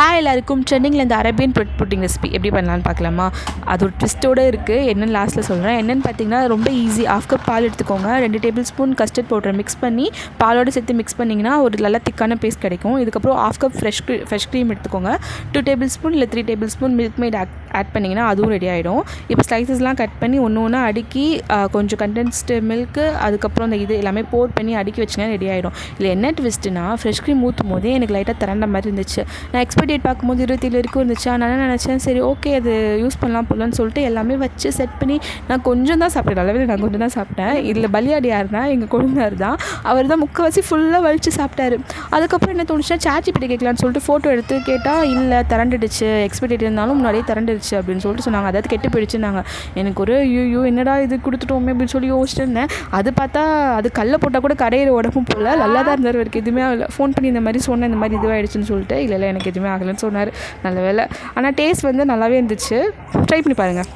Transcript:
Hi எல்லாருக்கும். ட்ரெண்டிங்கில் இந்த அரேபியன் பிரெட் புட்டிங் ரெசிபி எப்படி பண்ணலான்னு பார்க்கலாமா? அது ஒரு ட்விஸ்ட்டோடு இருக்குது. என்னென்னு லாஸ்ட்டில் சொல்கிறேன். என்னென்னு பார்த்தீங்கன்னா ரொம்ப ஈஸி. 1/2 கப் பால் எடுத்துக்கோங்க. 2 டேபிள் ஸ்பூன் கஸ்டர்ட் பவுடரை மிக்ஸ் பண்ணி பாலோடு சேர்த்து மிக்ஸ் பண்ணிங்கன்னா ஒரு நல்லா திக்கான பேஸ்ட் கிடைக்கும். இதுக்கப்புறம் 1/2 கப் ஃப்ரெஷ் க்ரீம் எடுத்துக்கோங்க. 2 டேபிள் ஸ்பூன் இல்லை 3 table spoon milkmaid add பண்ணிங்கன்னா அதுவும் ரெடி ஆகிடும். இப்போ ஸ்லைசஸ்லாம் கட் பண்ணி ஒன்று ஒன்றா அடுக்கி கொஞ்சம் கண்டென்ஸ்டு மில்க்கு அதுக்கப்புறம் அந்த இது எல்லாமே போட் பண்ணி அடுக்கி வச்சிங்கன்னா ரெடி ஆகிடும். இதில் என்ன ட்விஸ்ட்டுனா ஃப்ரெஷ் க்ரீம் ஊற்றும் போதே எனக்கு லைட்டாக திரண்ட மாதிரி இருந்துச்சு. நான் எக்ஸ்பைரி டேட் பார்க்கும்போது 27 வரைக்கும் இருந்துச்சு. நான் என்ன நினச்சேன், சரி ஓகே அது யூஸ் பண்ணலாம் போடலான்னு சொல்லிட்டு எல்லாமே வச்சு செட் பண்ணி நான் கொஞ்சம் தான் சாப்பிட்டேன். நல்லவே நான் கொஞ்சம் தான் சாப்பிட்டேன். இதில் பலியாடி யாருன்னா எங்கள் கொழுந்தார் தான். அவர் தான் முக்கால்வாசி ஃபுல்லாக வலிச்சு சாப்பிட்டாரு. அதுக்கப்புறம் என்ன தோணுச்சுன்னா ChatGPT கேட்கலான்னு சொல்லிட்டு ஃபோட்டோ எடுத்து கேட்டால் இல்லை திரண்டுடுச்சு, எக்ஸ்பைரி டேட் இருந்தாலும் முன்னாடியே திரண்டுடுச்சு அப்படின்னு சொல்லிட்டு சொன்னாங்க. அதாவது கெட்டு போயிடுச்சுன்னாங்க. எனக்கு ஒரு ஐயோ என்னடா இது கொடுத்துட்டோமே அப்படின்னு சொல்லி யோசிச்சுட்டு இருந்தேன். அது பார்த்தா அது கல்லை போட்டால் கூட கடையிற உடம்பும் போல் நல்லா தான் இருந்தார். அவருக்கு எதுவுமே ஆகலை. ஃபோன் பண்ணி இந்த மாதிரி சொன்னேன், இந்த மாதிரி இதுவாகிடுச்சுன்னு சொல்லிட்டு இல்லை எனக்கு எதுவுமே ஆகலைன்னு சொன்னார். நல்ல வேலை. ஆனால் டேஸ்ட் வந்து நல்லாவே இருந்துச்சு. ட்ரை பண்ணி பாருங்கள்.